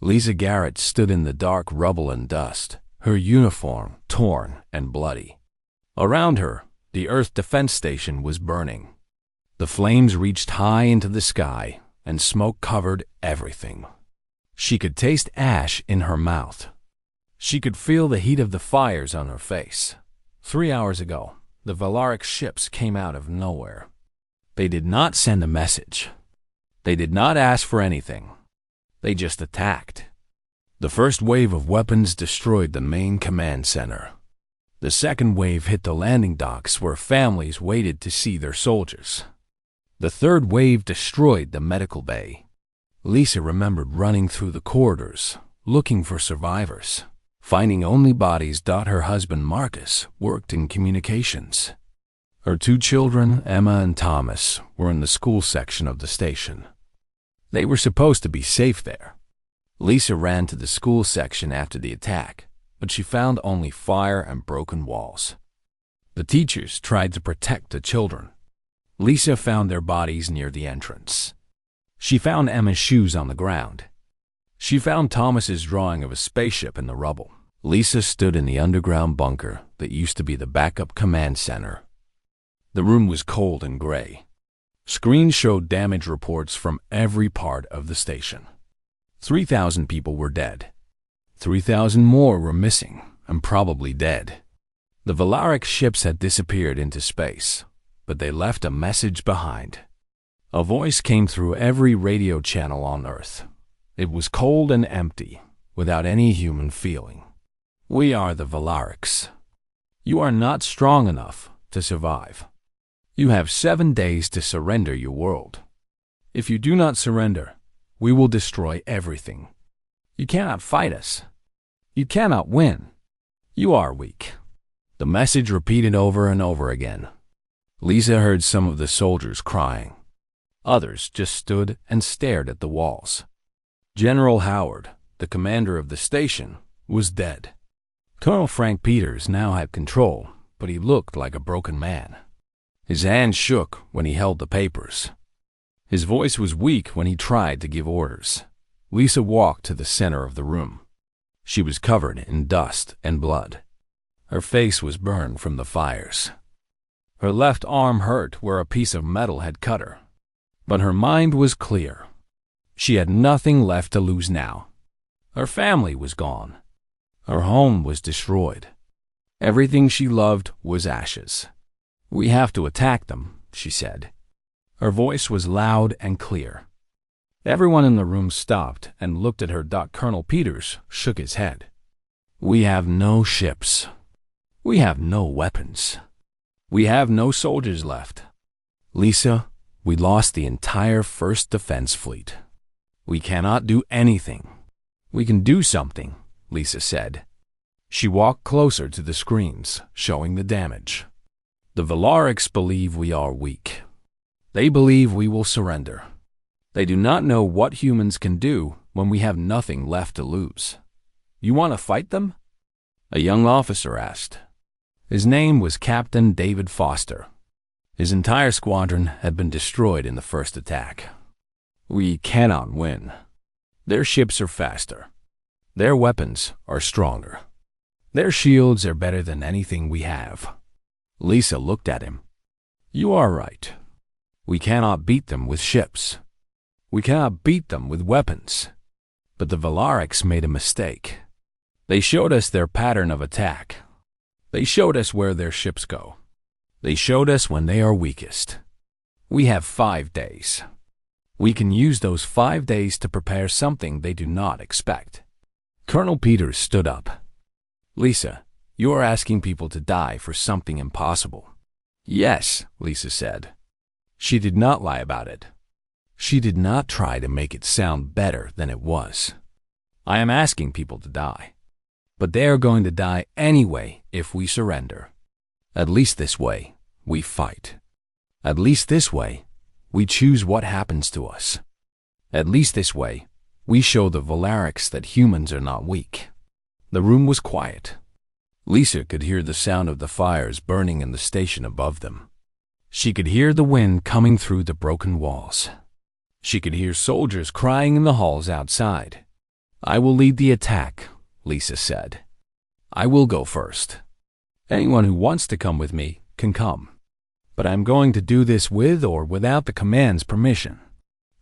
Lisa Garrett stood in the dark rubble and dust, her uniform torn and bloody. Around her, the Earth Defense Station was burning. The flames reached high into the sky, and smoke covered everything. She could taste ash in her mouth. She could feel the heat of the fires on her face. 3 hours ago, the Valaric ships came out of nowhere. They did not send a message. They did not ask for anything. They just attacked. The first wave of weapons destroyed the main command center. The second wave hit the landing docks where families waited to see their soldiers. The third wave destroyed the medical bay. Lisa remembered running through the corridors, looking for survivors, finding only bodies. Her husband Marcus worked in communications. Her 2 children, Emma and Thomas, were in the school section of the station. They were supposed to be safe there. Lisa ran to the school section after the attack, but she found only fire and broken walls. The teachers tried to protect the children. Lisa found their bodies near the entrance. She found Emma's shoes on the ground. She found Thomas's drawing of a spaceship in the rubble. Lisa stood in the underground bunker that used to be the backup command center. The room was cold and gray. Screens showed damage reports from every part of the station. 3,000 people were dead. 3,000 more were missing and probably dead. The Valaric ships had disappeared into space, but they left a message behind. A voice came through every radio channel on Earth. It was cold and empty, without any human feeling. We are the Valarics. You are not strong enough to survive. You have 7 days to surrender your world. If you do not surrender, we will destroy everything. You cannot fight us. You cannot win. You are weak. The message repeated over and over again. Lisa heard some of the soldiers crying. Others just stood and stared at the walls. General Howard, the commander of the station, was dead. Colonel Frank Peters now had control, but he looked like a broken man. His hands shook when he held the papers. His voice was weak when he tried to give orders. Lisa walked to the center of the room. She was covered in dust and blood. Her face was burned from the fires. Her left arm hurt where a piece of metal had cut her. But her mind was clear. She had nothing left to lose now. Her family was gone. Her home was destroyed. Everything she loved was ashes. We have to attack them, she said. Her voice was loud and clear. Everyone in the room stopped and looked at her. Colonel Peters shook his head. We have no ships. We have no weapons. We have no soldiers left. Lisa, we lost the entire 1st Defense Fleet. We cannot do anything. We can do something, Lisa said. She walked closer to the screens, showing the damage. The Valarics believe we are weak. They believe we will surrender. They do not know what humans can do when we have nothing left to lose. You want to fight them? A young officer asked. His name was Captain David Foster. His entire squadron had been destroyed in the first attack. We cannot win. Their ships are faster. Their weapons are stronger. Their shields are better than anything we have. Lisa looked at him. You are right. We cannot beat them with ships. We cannot beat them with weapons. But the Valarics made a mistake. They showed us their pattern of attack. They showed us where their ships go. They showed us when they are weakest. We have 5 days. We can use those 5 days to prepare something they do not expect. Colonel Peters stood up. Lisa, you are asking people to die for something impossible. Yes, Lisa said. She did not lie about it. She did not try to make it sound better than it was. I am asking people to die. But they are going to die anyway if we surrender. At least this way, we fight. At least this way, we choose what happens to us. At least this way, we show the Valarics that humans are not weak. The room was quiet. Lisa could hear the sound of the fires burning in the station above them. She could hear the wind coming through the broken walls. She could hear soldiers crying in the halls outside. I will lead the attack, Lisa said. I will go first. Anyone who wants to come with me can come. But I'm going to do this with or without the command's permission.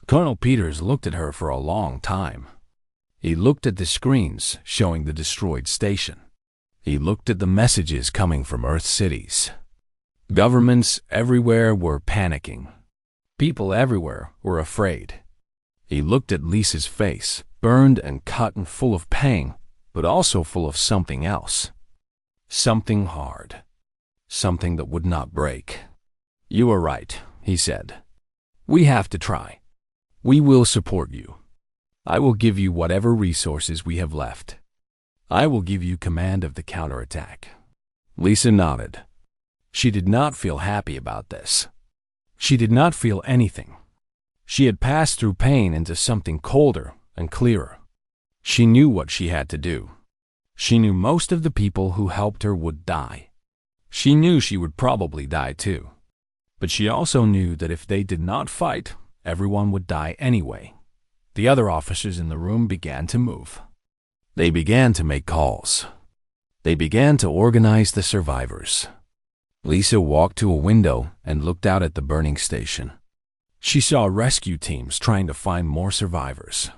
Colonel Peters looked at her for a long time. He looked at the screens showing the destroyed station. He looked at the messages coming from Earth cities. Governments everywhere were panicking. People everywhere were afraid. He looked at Lisa's face, burned and cut and full of pain, but also full of something else. Something hard. Something that would not break. You are right, he said. We have to try. We will support you. I will give you whatever resources we have left. I will give you command of the counterattack. Lisa nodded. She did not feel happy about this. She did not feel anything. She had passed through pain into something colder and clearer. She knew what she had to do. She knew most of the people who helped her would die. She knew she would probably die too. But she also knew that if they did not fight, everyone would die anyway. The other officers in the room began to move. They began to make calls. They began to organize the survivors. Lisa walked to a window and looked out at the burning station. She saw rescue teams trying to find more survivors.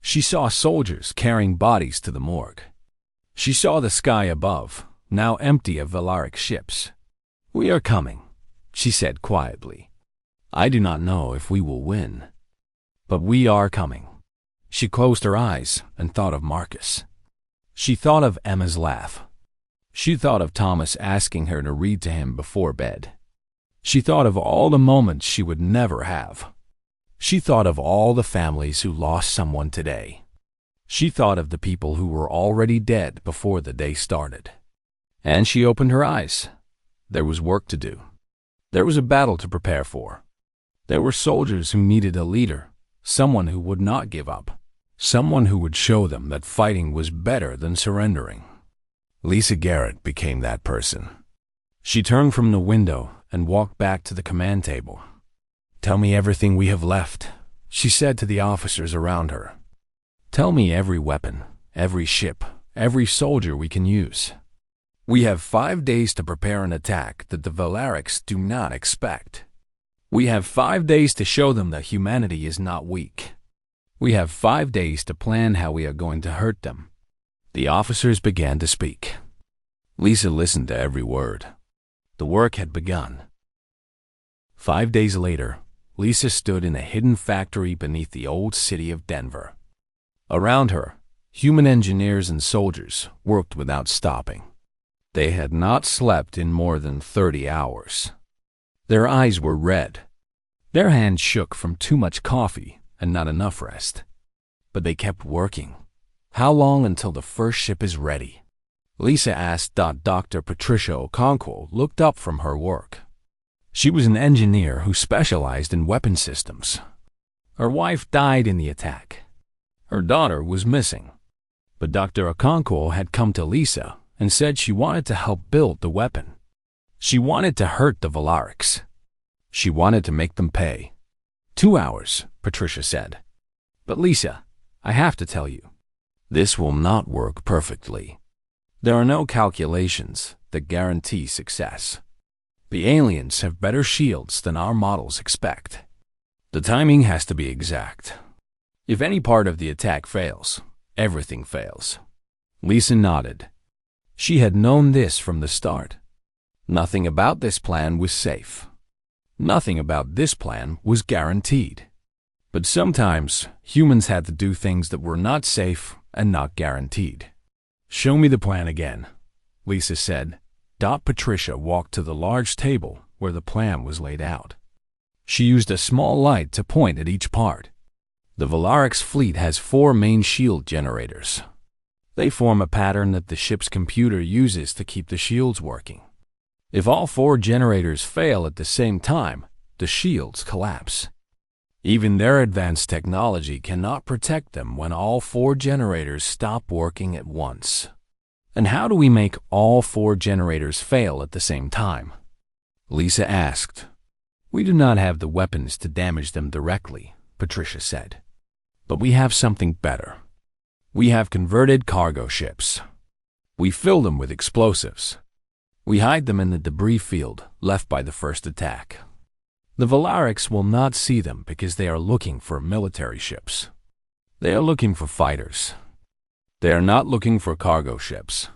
She saw soldiers carrying bodies to the morgue. She saw the sky above, now empty of Valaric ships. We are coming, she said quietly. I do not know if we will win, but we are coming. She closed her eyes and thought of Marcus. She thought of Emma's laugh. She thought of Thomas asking her to read to him before bed. She thought of all the moments she would never have. She thought of all the families who lost someone today. She thought of the people who were already dead before the day started. And she opened her eyes. There was work to do. There was a battle to prepare for. There were soldiers who needed a leader, someone who would not give up, someone who would show them that fighting was better than surrendering. Lisa Garrett became that person. She turned from the window and walked back to the command table. Tell me everything we have left, she said to the officers around her. Tell me every weapon, every ship, every soldier we can use. We have 5 days to prepare an attack that the Valarics do not expect. We have 5 days to show them that humanity is not weak. We have 5 days to plan how we are going to hurt them. The officers began to speak. Lisa listened to every word. The work had begun. 5 days later, Lisa stood in a hidden factory beneath the old city of Denver. Around her, human engineers and soldiers worked without stopping. They had not slept in more than 30 hours. Their eyes were red. Their hands shook from too much coffee and not enough rest. But they kept working. How long until the first ship is ready? Lisa asked. Dr. Patricia Okonkwo looked up from her work. She was an engineer who specialized in weapon systems. Her wife died in the attack. Her daughter was missing. But Dr. Okonkwo had come to Lisa and said she wanted to help build the weapon. She wanted to hurt the Valarics. She wanted to make them pay. 2 hours, Patricia said. But Lisa, I have to tell you, this will not work perfectly. There are no calculations that guarantee success. The aliens have better shields than our models expect. The timing has to be exact. If any part of the attack fails, everything fails. Lisa nodded. She had known this from the start. Nothing about this plan was safe. Nothing about this plan was guaranteed. But sometimes humans had to do things that were not safe and not guaranteed. Show me the plan again, Lisa said. Patricia walked to the large table where the plan was laid out. She used a small light to point at each part. The Valarics fleet has 4 main shield generators. They form a pattern that the ship's computer uses to keep the shields working. If all 4 generators fail at the same time, the shields collapse. Even their advanced technology cannot protect them when all 4 generators stop working at once. And how do we make all 4 generators fail at the same time? Lisa asked. We do not have the weapons to damage them directly, Patricia said. But we have something better. We have converted cargo ships. We fill them with explosives. We hide them in the debris field left by the first attack. The Valarics will not see them because they are looking for military ships. They are looking for fighters. They are not looking for cargo ships.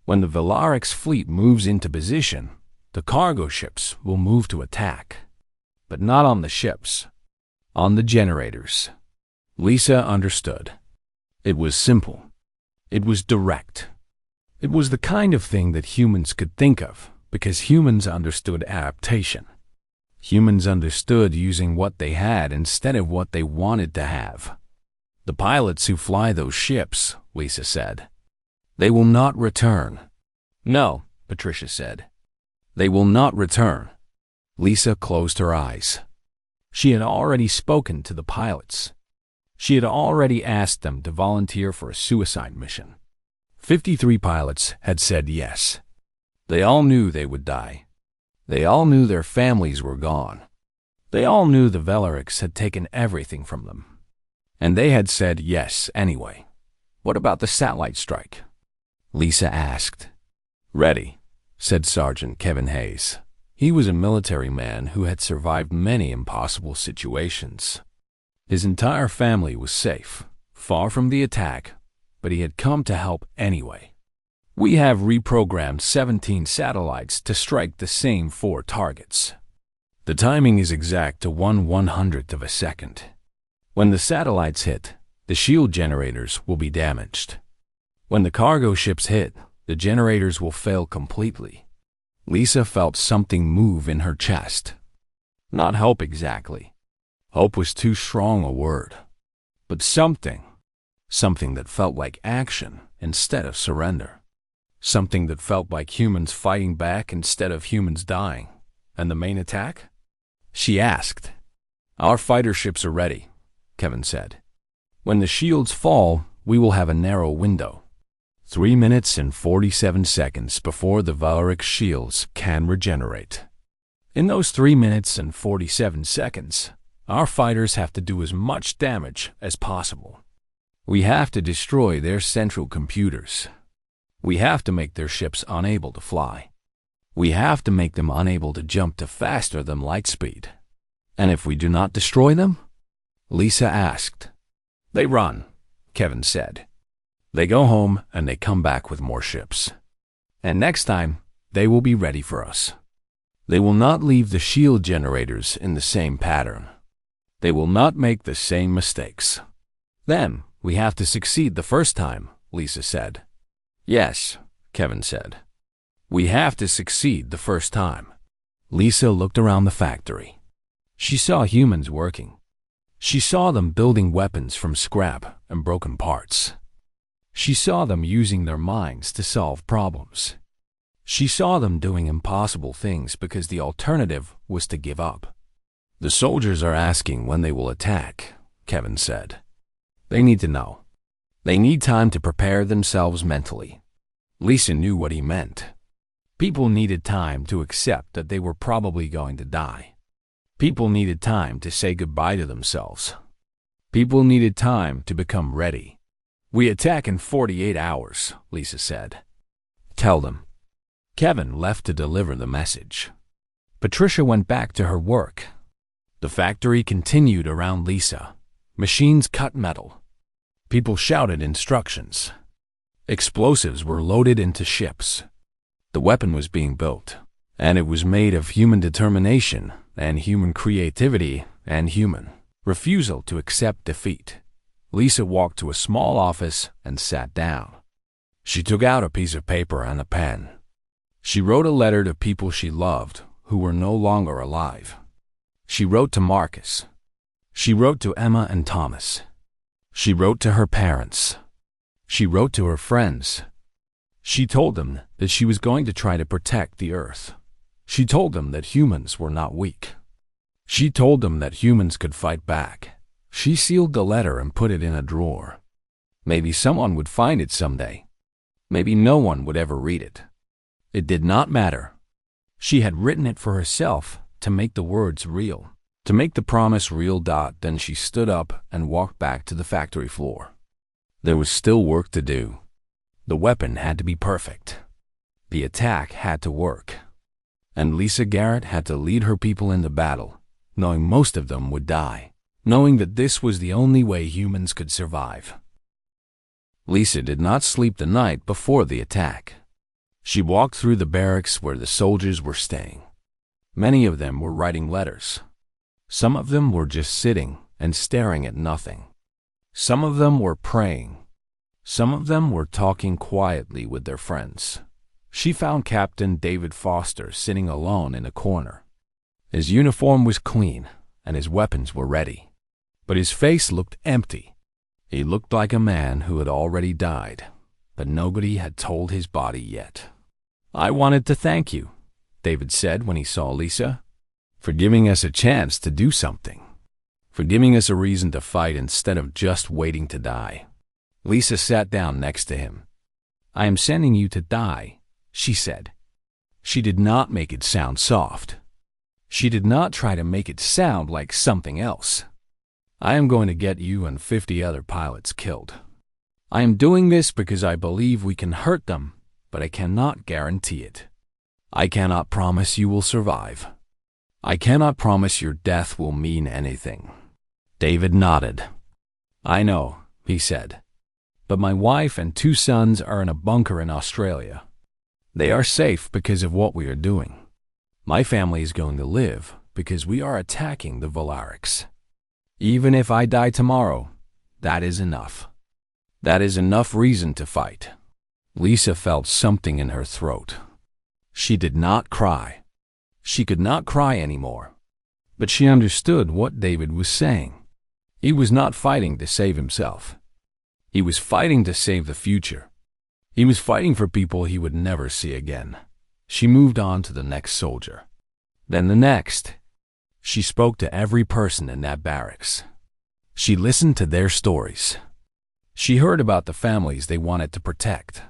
When the Valarics fleet moves into position, the cargo ships will move to attack. But not on the ships. On the generators. Lisa understood. It was simple. It was direct. It was the kind of thing that humans could think of because humans understood adaptation. Humans understood using what they had instead of what they wanted to have. The pilots who fly those ships, Lisa said. They will not return. No, Patricia said. They will not return. Lisa closed her eyes. She had already spoken to the pilots. She had already asked them to volunteer for a suicide mission. 53 pilots had said yes. They all knew they would die. They all knew their families were gone. They all knew the Valarics had taken everything from them. And they had said yes anyway. What about the satellite strike? Lisa asked. Ready, said Sergeant Kevin Hayes. He was a military man who had survived many impossible situations. His entire family was safe, far from the attack, but he had come to help anyway. We have reprogrammed 17 satellites to strike the same 4 targets. The timing is exact to 1/100th of a second. When the satellites hit, the shield generators will be damaged. When the cargo ships hit, the generators will fail completely. Lisa felt something move in her chest. Not hope exactly. Hope was too strong a word. But something that felt like action instead of surrender. Something that felt like humans fighting back instead of humans dying. And the main attack? She asked. Our fighter ships are ready, Kevin said. When the shields fall, we will have a narrow window. 3 minutes and 47 seconds before the Valaric shields can regenerate. In those 3 minutes and 47 seconds, our fighters have to do as much damage as possible. We have to destroy their central computers. We have to make their ships unable to fly. We have to make them unable to jump to faster than light speed. And if we do not destroy them? Lisa asked. They run, Kevin said. They go home and they come back with more ships. And next time, they will be ready for us. They will not leave the shield generators in the same pattern. They will not make the same mistakes. Then, we have to succeed the first time, Lisa said. Yes, Kevin said. We have to succeed the first time. Lisa looked around the factory. She saw humans working. She saw them building weapons from scrap and broken parts. She saw them using their minds to solve problems. She saw them doing impossible things because the alternative was to give up. The soldiers are asking when they will attack, Kevin said. They need to know. They need time to prepare themselves mentally. Lisa knew what he meant. People needed time to accept that they were probably going to die. People needed time to say goodbye to themselves. People needed time to become ready. We attack in 48 hours, Lisa said. Tell them. Kevin left to deliver the message. Patricia went back to her work. The factory continued around Lisa. Machines cut metal. People shouted instructions. Explosives were loaded into ships. The weapon was being built, and it was made of human determination and human creativity and human refusal to accept defeat. Lisa walked to a small office and sat down. She took out a piece of paper and a pen. She wrote a letter to people she loved who were no longer alive. She wrote to Marcus. She wrote to Emma and Thomas. She wrote to her parents. She wrote to her friends. She told them that she was going to try to protect the Earth. She told them that humans were not weak. She told them that humans could fight back. She sealed the letter and put it in a drawer. Maybe someone would find it someday. Maybe no one would ever read it. It did not matter. She had written it for herself to make the words real, to make the promise real. Then she stood up and walked back to the factory floor. There was still work to do. The weapon had to be perfect. The attack had to work. And Lisa Garrett had to lead her people into battle, knowing most of them would die, knowing that this was the only way humans could survive. Lisa did not sleep the night before the attack. She walked through the barracks where the soldiers were staying. Many of them were writing letters. Some of them were just sitting and staring at nothing. Some of them were praying. Some of them were talking quietly with their friends. She found Captain David Foster sitting alone in a corner. His uniform was clean and his weapons were ready, but his face looked empty. He looked like a man who had already died, but nobody had told his body yet. "I wanted to thank you," David said when he saw Lisa, "for giving us a chance to do something, for giving us a reason to fight instead of just waiting to die." Lisa sat down next to him. "I am sending you to die," she said. She did not make it sound soft. She did not try to make it sound like something else. "I am going to get you and 50 other pilots killed. I am doing this because I believe we can hurt them, but I cannot guarantee it. I cannot promise you will survive. I cannot promise your death will mean anything." David nodded. "I know," he said, "but my wife and 2 sons are in a bunker in Australia. They are safe because of what we are doing. My family is going to live because we are attacking the Valarics. Even if I die tomorrow, that is enough. That is enough reason to fight." Lisa felt something in her throat. She did not cry. She could not cry anymore. But she understood what David was saying. He was not fighting to save himself. He was fighting to save the future. He was fighting for people he would never see again. She moved on to the next soldier. Then the next. She spoke to every person in that barracks. She listened to their stories. She heard about the families they wanted to protect.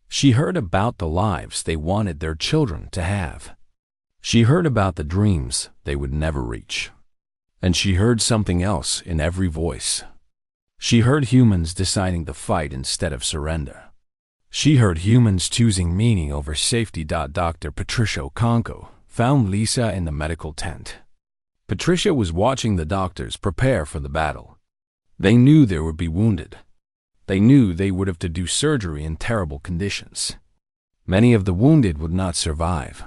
She heard about the lives they wanted their children to have. She heard about the dreams they would never reach. And she heard something else in every voice. She heard humans deciding to fight instead of surrender. She heard humans choosing meaning over safety. Dr. Patricia Okonkwo found Lisa in the medical tent. Patricia was watching the doctors prepare for the battle. They knew there would be wounded. They knew they would have to do surgery in terrible conditions. Many of the wounded would not survive.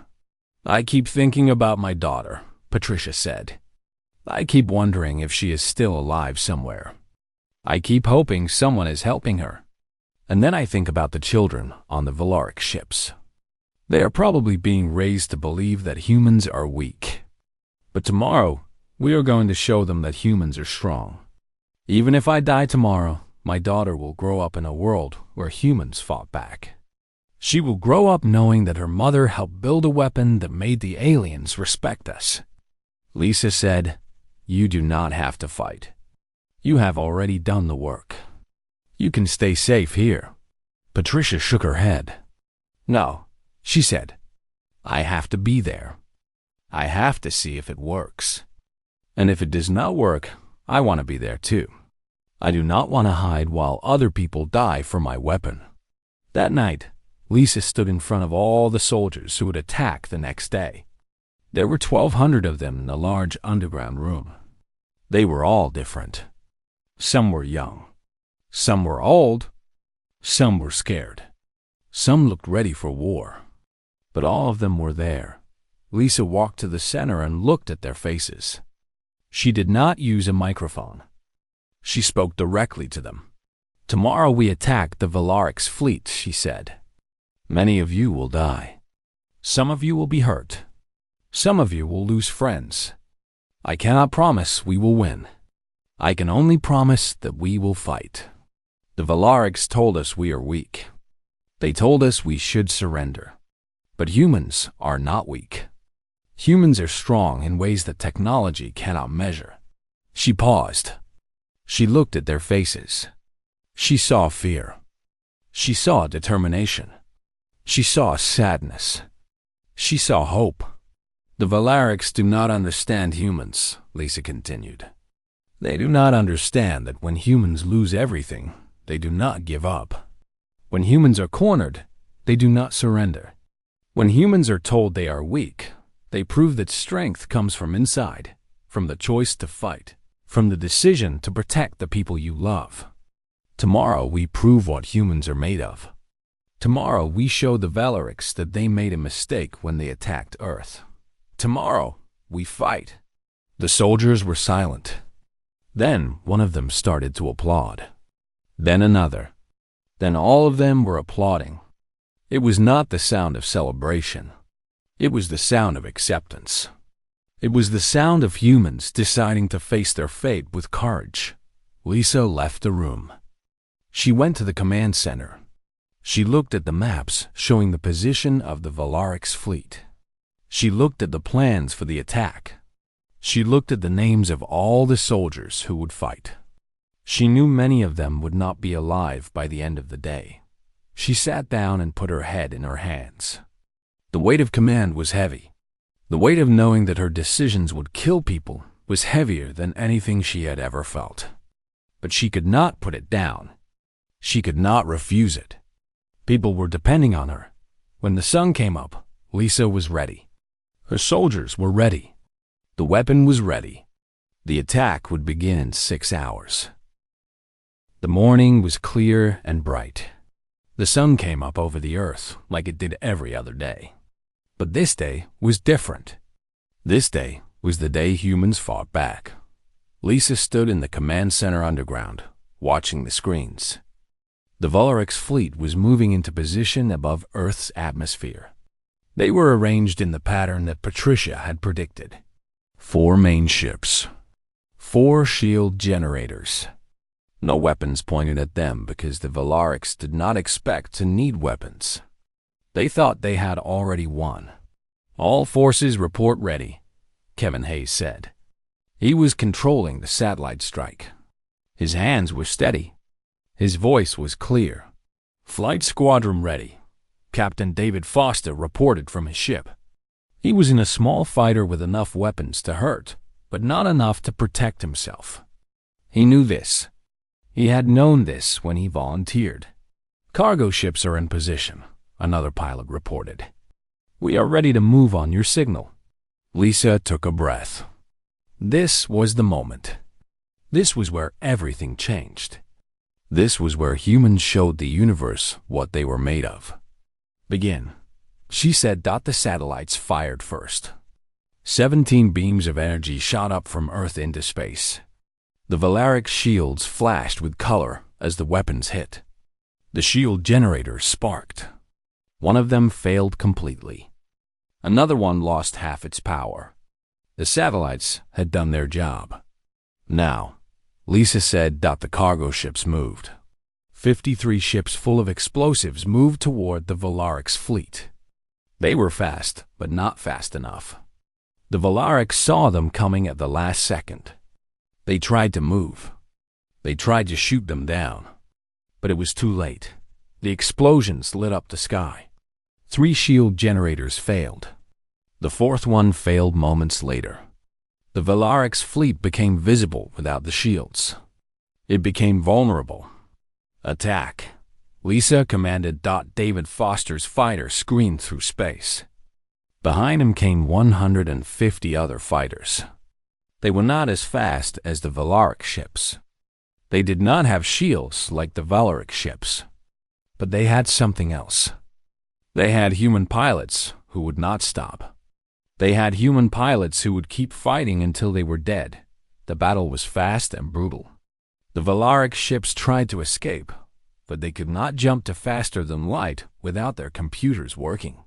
"I keep thinking about my daughter," Patricia said. "I keep wondering if she is still alive somewhere. I keep hoping someone is helping her. And then I think about the children on the Valaric ships. They are probably being raised to believe that humans are weak. But tomorrow, we are going to show them that humans are strong. Even if I die tomorrow, my daughter will grow up in a world where humans fought back. She will grow up knowing that her mother helped build a weapon that made the aliens respect us." Lisa said, "You do not have to fight. You have already done the work. You can stay safe here." Patricia shook her head. "No," she said. "I have to be there. I have to see if it works. And if it does not work, I want to be there too. I do not want to hide while other people die for my weapon." That night, Lisa stood in front of all the soldiers who would attack the next day. There were 1,200 of them in a large underground room. They were all different. Some were young. Some were old. Some were scared. Some looked ready for war. But all of them were there. Lisa walked to the center and looked at their faces. She did not use a microphone. She spoke directly to them. "Tomorrow we attack the Valaric's fleet," she said. "Many of you will die. Some of you will be hurt. Some of you will lose friends. I cannot promise we will win. I can only promise that we will fight. The Valarics told us we are weak. They told us we should surrender. But humans are not weak. Humans are strong in ways that technology cannot measure." She paused. She looked at their faces. She saw fear. She saw determination. She saw sadness. She saw hope. "The Valarics do not understand humans," Lisa continued. "They do not understand that when humans lose everything, they do not give up. When humans are cornered, they do not surrender. When humans are told they are weak, they prove that strength comes from inside, from the choice to fight, from the decision to protect the people you love. Tomorrow we prove what humans are made of. Tomorrow we show the Valorics that they made a mistake when they attacked Earth. Tomorrow we fight. The soldiers were silent. Then one of them started to applaud. Then another. Then all of them were applauding. It was not the sound of celebration. It was the sound of acceptance. It was the sound of humans deciding to face their fate with courage. Lisa left the room. She went to the command center. She looked at the maps showing the position of the Valoric's fleet. She looked at the plans for the attack. She looked at the names of all the soldiers who would fight. She knew many of them would not be alive by the end of the day. She sat down and put her head in her hands. The weight of command was heavy. The weight of knowing that her decisions would kill people was heavier than anything she had ever felt. But she could not put it down. She could not refuse it. People were depending on her. When the sun came up, Lisa was ready. Her soldiers were ready. The weapon was ready. The attack would begin in 6 hours. The morning was clear and bright. The sun came up over the earth like it did every other day. But this day was different. This day was the day humans fought back. Lisa stood in the command center underground, watching the screens. The Valoric's fleet was moving into position above Earth's atmosphere. They were arranged in the pattern that Patricia had predicted. 4 main ships. 4 shield generators. No weapons pointed at them because the Valorics did not expect to need weapons. They thought they had already won. All forces report ready, Kevin Hayes said. He was controlling the satellite strike. His hands were steady. His voice was clear. Flight squadron ready. Captain David Foster reported from his ship. He was in a small fighter with enough weapons to hurt, but not enough to protect himself. He knew this. He had known this when he volunteered. Cargo ships are in position, another pilot reported. We are ready to move on your signal. Lisa took a breath. This was the moment. This was where everything changed. This was where humans showed the universe what they were made of. Begin, she said. The satellites fired first. 17 beams of energy shot up from Earth into space. The Valoric shields flashed with color as the weapons hit. The shield generators sparked. One of them failed completely. Another one lost half its power. The satellites had done their job. Now, Lisa said the cargo ships moved. 53 ships full of explosives moved toward the Valoric's fleet. They were fast, but not fast enough. The Valorics saw them coming at the last second. They tried to move. They tried to shoot them down. But it was too late. The explosions lit up the sky. 3 shield generators failed. The 4th one failed moments later. The Valoric's fleet became visible without the shields. It became vulnerable. Attack. Lisa commanded. David Foster's fighter screamed through space. Behind him came 150 other fighters. They were not as fast as the Valoric ships. They did not have shields like the Valoric ships. But they had something else. They had human pilots who would not stop. They had human pilots who would keep fighting until they were dead. The battle was fast and brutal. The Valoric ships tried to escape, but they could not jump to faster than light without their computers working.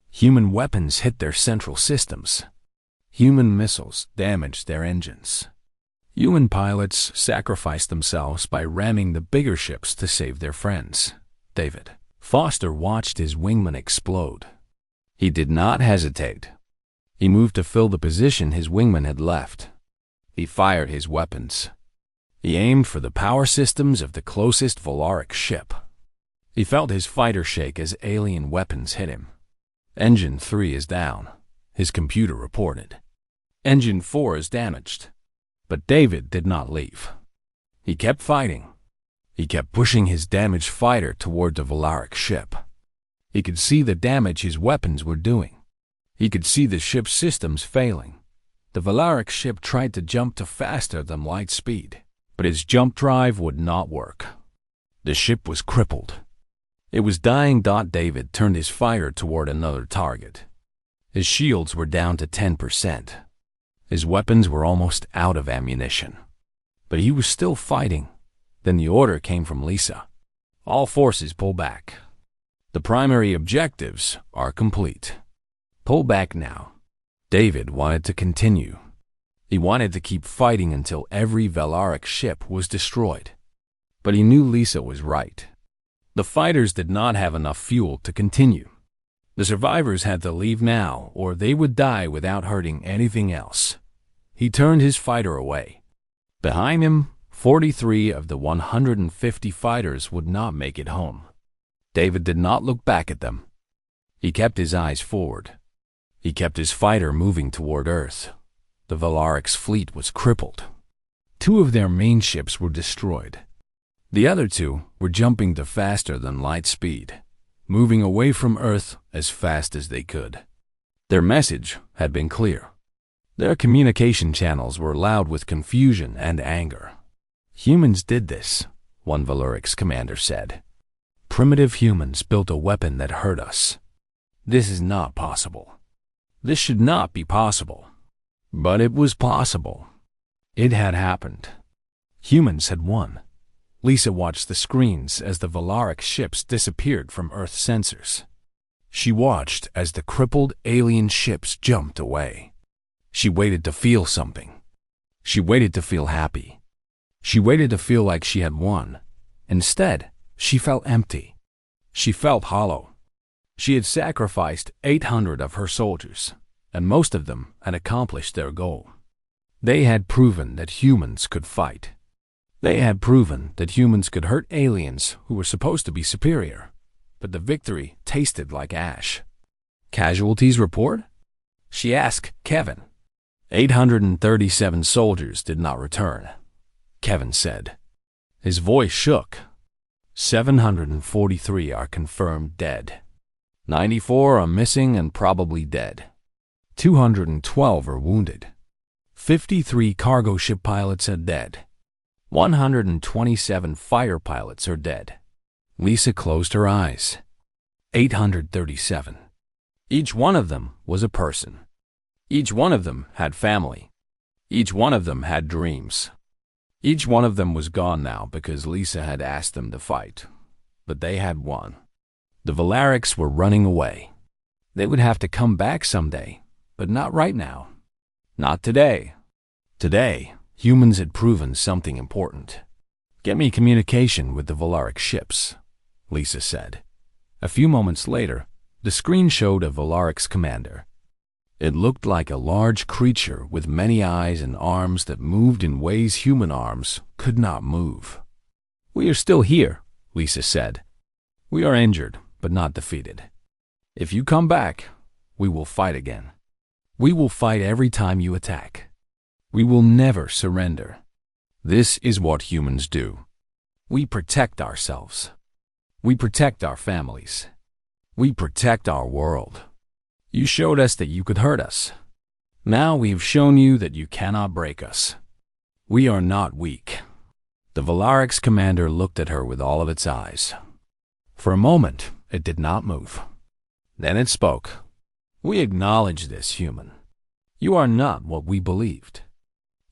Human weapons hit their central systems. Human missiles damaged their engines. Human pilots sacrificed themselves by ramming the bigger ships to save their friends. David Foster watched his wingman explode. He did not hesitate. He moved to fill the position his wingman had left. He fired his weapons. He aimed for the power systems of the closest Valoric ship. He felt his fighter shake as alien weapons hit him. Engine 3 is down, his computer reported. Engine 4 is damaged. But David did not leave. He kept fighting. He kept pushing his damaged fighter toward the Valaric ship. He could see the damage his weapons were doing. He could see the ship's systems failing. The Valaric ship tried to jump to faster than light speed, but its jump drive would not work. The ship was crippled. It was dying. David turned his fire toward another target. His shields were down to 10%. His weapons were almost out of ammunition. But he was still fighting. Then the order came from Lisa. All forces pull back. The primary objectives are complete. Pull back now. David wanted to continue. He wanted to keep fighting until every Valaric ship was destroyed. But he knew Lisa was right. The fighters did not have enough fuel to continue. The survivors had to leave now, or they would die without hurting anything else. He turned his fighter away. Behind him, 43 of the 150 fighters would not make it home. David did not look back at them. He kept his eyes forward. He kept his fighter moving toward Earth. The Valaric's fleet was crippled. 2 of their main ships were destroyed. The other 2 were jumping to faster than light speed, moving away from Earth as fast as they could. Their message had been clear. Their communication channels were loud with confusion and anger. Humans did this, one Valaric's commander said. Primitive humans built a weapon that hurt us. This is not possible. This should not be possible. But it was possible. It had happened. Humans had won. Lisa watched the screens as the Valaric ships disappeared from Earth's sensors. She watched as the crippled alien ships jumped away. She waited to feel something. She waited to feel happy. She waited to feel like she had won. Instead, she felt empty. She felt hollow. She had sacrificed 800 of her soldiers, and most of them had accomplished their goal. They had proven that humans could fight. They had proven that humans could hurt aliens who were supposed to be superior, but the victory tasted like ash. Casualties report? She asked Kevin. 837 soldiers did not return, Kevin said. His voice shook. 743 are confirmed dead. 94 are missing and probably dead. 212 are wounded. 53 cargo ship pilots are dead. 127 fighter pilots are dead. Lisa closed her eyes. 837. Each one of them was a person. Each one of them had family. Each one of them had dreams. Each one of them was gone now because Lisa had asked them to fight. But they had won. The Valarics were running away. They would have to come back someday, but not right now. Not today. Today, humans had proven something important. Get me communication with the Valaric ships, Lisa said. A few moments later, the screen showed a Valaric's commander. It looked like a large creature with many eyes and arms that moved in ways human arms could not move. We are still here, Lisa said. We are injured, but not defeated. If you come back, we will fight again. We will fight every time you attack. We will never surrender. This is what humans do. We protect ourselves. We protect our families. We protect our world. You showed us that you could hurt us. Now we have shown you that you cannot break us. We are not weak. The Valaric's commander looked at her with all of its eyes. For a moment, it did not move. Then it spoke. We acknowledge this, human. You are not what we believed.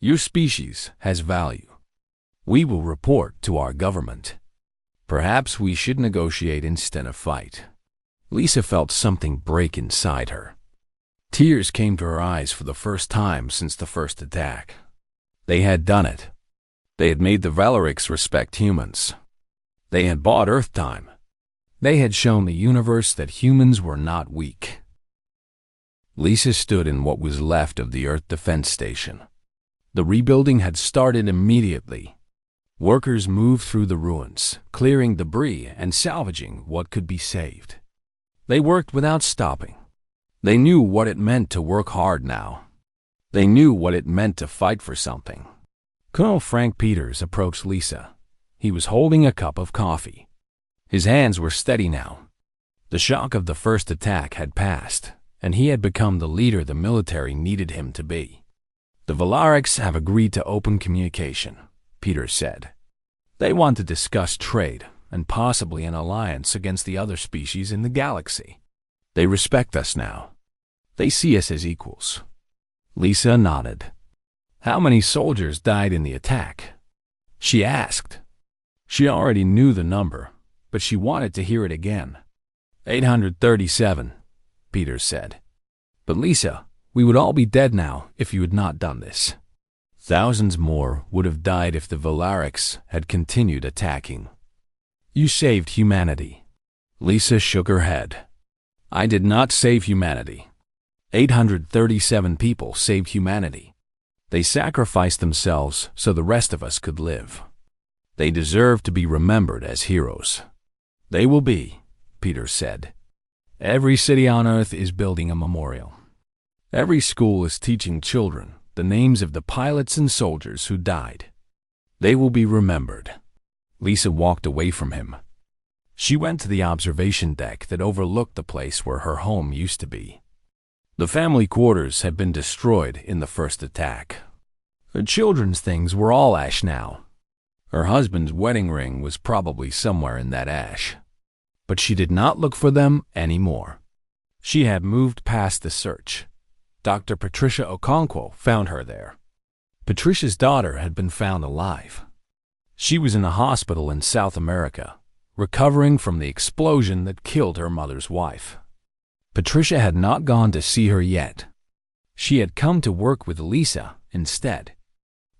Your species has value. We will report to our government. Perhaps we should negotiate instead of fight. Lisa felt something break inside her. Tears came to her eyes for the first time since the first attack. They had done it. They had made the Valarics respect humans. They had bought Earth time. They had shown the universe that humans were not weak. Lisa stood in what was left of the Earth Defense Station. The rebuilding had started immediately. Workers moved through the ruins, clearing debris and salvaging what could be saved. They worked without stopping. They knew what it meant to work hard now. They knew what it meant to fight for something. Colonel Frank Peters approached Lisa. He was holding a cup of coffee. His hands were steady now. The shock of the first attack had passed, and he had become the leader the military needed him to be. "The Valarics have agreed to open communication," Peter said. "They want to discuss trade and possibly an alliance against the other species in the galaxy. They respect us now. They see us as equals." Lisa nodded. "How many soldiers died in the attack?" she asked. She already knew the number, but she wanted to hear it again. 837, Peter said. "But Lisa, we would all be dead now if you had not done this." "Thousands more would have died if the Valarics had continued attacking." "You saved humanity." Lisa shook her head. "I did not save humanity. 837 people saved humanity. They sacrificed themselves so the rest of us could live. They deserve to be remembered as heroes." "They will be," Peter said. "Every city on Earth is building a memorial. Every school is teaching children the names of the pilots and soldiers who died. They will be remembered." Lisa walked away from him. She went to the observation deck that overlooked the place where her home used to be. The family quarters had been destroyed in the first attack. Her children's things were all ash now. Her husband's wedding ring was probably somewhere in that ash. But she did not look for them anymore. She had moved past the search. Dr. Patricia Okonkwo found her there. Patricia's daughter had been found alive. She was in a hospital in South America, recovering from the explosion that killed her mother's wife. Patricia had not gone to see her yet. She had come to work with Lisa instead.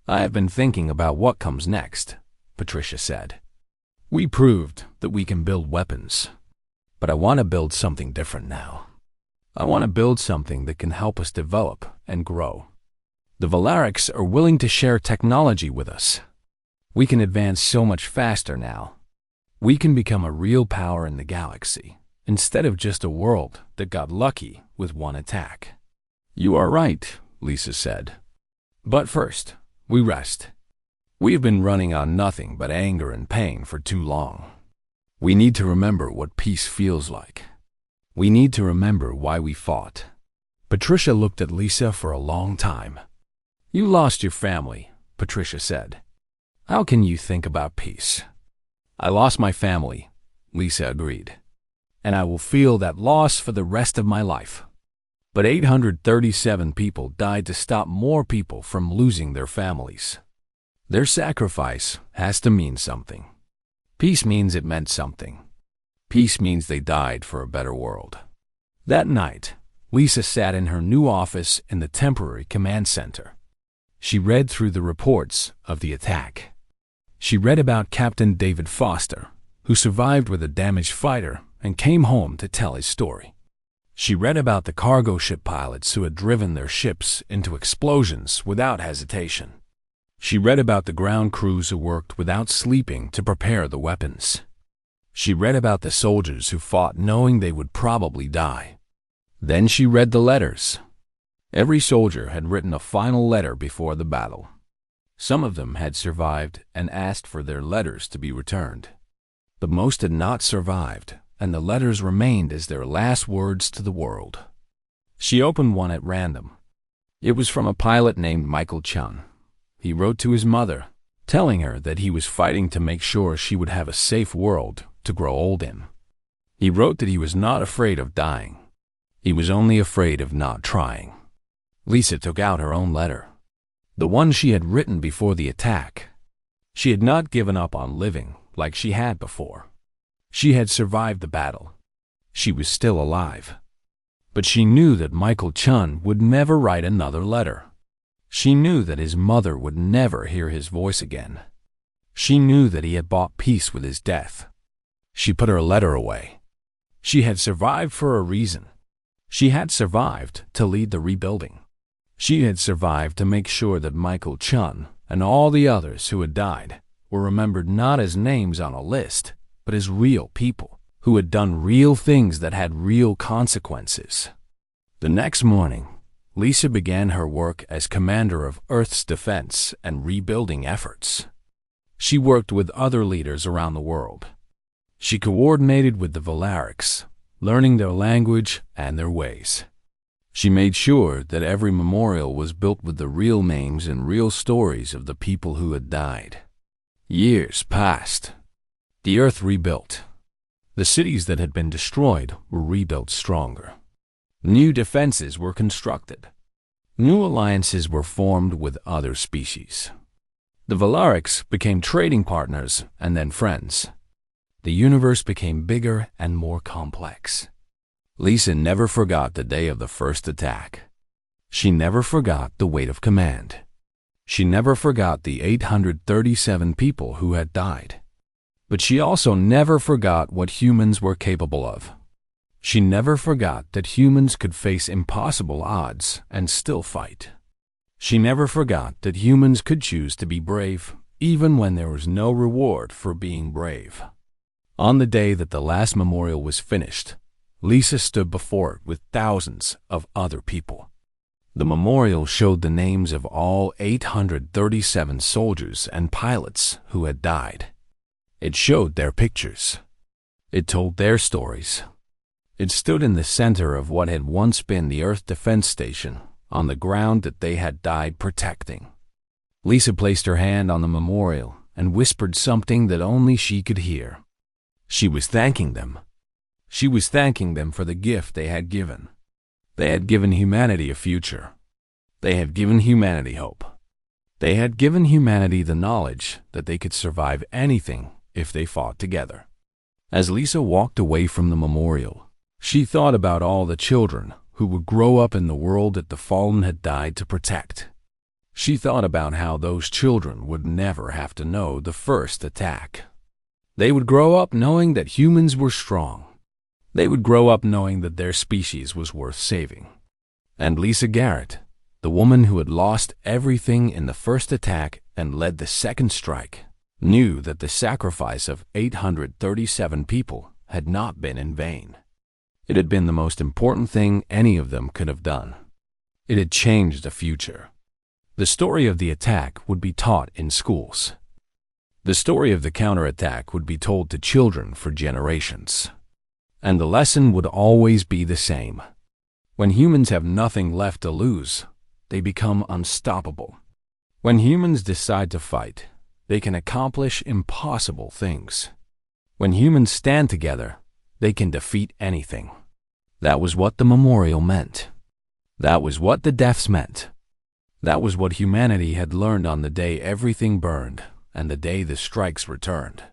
"I have been thinking about what comes next," Patricia said. "We proved that we can build weapons, but I want to build something different now. I want to build something that can help us develop and grow. The Valarics are willing to share technology with us. We can advance so much faster now. We can become a real power in the galaxy, instead of just a world that got lucky with one attack." "You are right," Lisa said. "But first, we rest. We have been running on nothing but anger and pain for too long. We need to remember what peace feels like. We need to remember why we fought." Patricia looked at Lisa for a long time. "You lost your family," Patricia said. "How can you think about peace?" "I lost my family," Lisa agreed. "And I will feel that loss for the rest of my life. But 837 people died to stop more people from losing their families. Their sacrifice has to mean something. Peace means it meant something. Peace means they died for a better world." That night, Lisa sat in her new office in the temporary command center. She read through the reports of the attack. She read about Captain David Foster, who survived with a damaged fighter and came home to tell his story. She read about the cargo ship pilots who had driven their ships into explosions without hesitation. She read about the ground crews who worked without sleeping to prepare the weapons. She read about the soldiers who fought knowing they would probably die. Then she read the letters. Every soldier had written a final letter before the battle. Some of them had survived and asked for their letters to be returned. But most had not survived, and the letters remained as their last words to the world. She opened one at random. It was from a pilot named Michael Chun. He wrote to his mother, telling her that he was fighting to make sure she would have a safe world to grow old in. He wrote that he was not afraid of dying. He was only afraid of not trying. Lisa took out her own letter, the one she had written before the attack. She had not given up on living like she had before. She had survived the battle. She was still alive. But she knew that Michael Chun would never write another letter. She knew that his mother would never hear his voice again. She knew that he had bought peace with his death. She put her letter away. She had survived for a reason. She had survived to lead the rebuilding. She had survived to make sure that Michael Chun and all the others who had died were remembered not as names on a list, but as real people who had done real things that had real consequences. The next morning, Lisa began her work as commander of Earth's defense and rebuilding efforts. She worked with other leaders around the world. She coordinated with the Valarics, learning their language and their ways. She made sure that every memorial was built with the real names and real stories of the people who had died. Years passed. The Earth rebuilt. The cities that had been destroyed were rebuilt stronger. New defenses were constructed. New alliances were formed with other species. The Valarics became trading partners and then friends. The universe became bigger and more complex. Lisa never forgot the day of the first attack. She never forgot the weight of command. She never forgot the 837 people who had died. But she also never forgot what humans were capable of. She never forgot that humans could face impossible odds and still fight. She never forgot that humans could choose to be brave, even when there was no reward for being brave. On the day that the last memorial was finished, Lisa stood before it with thousands of other people. The memorial showed the names of all 837 soldiers and pilots who had died. It showed their pictures. It told their stories. It stood in the center of what had once been the Earth Defense Station, on the ground that they had died protecting. Lisa placed her hand on the memorial and whispered something that only she could hear. She was thanking them. She was thanking them for the gift they had given. They had given humanity a future. They had given humanity hope. They had given humanity the knowledge that they could survive anything if they fought together. As Lisa walked away from the memorial, she thought about all the children who would grow up in the world that the fallen had died to protect. She thought about how those children would never have to know the first attack. They would grow up knowing that humans were strong. They would grow up knowing that their species was worth saving. And Lisa Garrett, the woman who had lost everything in the first attack and led the second strike, knew that the sacrifice of 837 people had not been in vain. It had been the most important thing any of them could have done. It had changed the future. The story of the attack would be taught in schools. The story of the counterattack would be told to children for generations. And the lesson would always be the same. When humans have nothing left to lose, they become unstoppable. When humans decide to fight, they can accomplish impossible things. When humans stand together, they can defeat anything. That was what the memorial meant. That was what the deaths meant. That was what humanity had learned on the day everything burned and the day the strikes returned.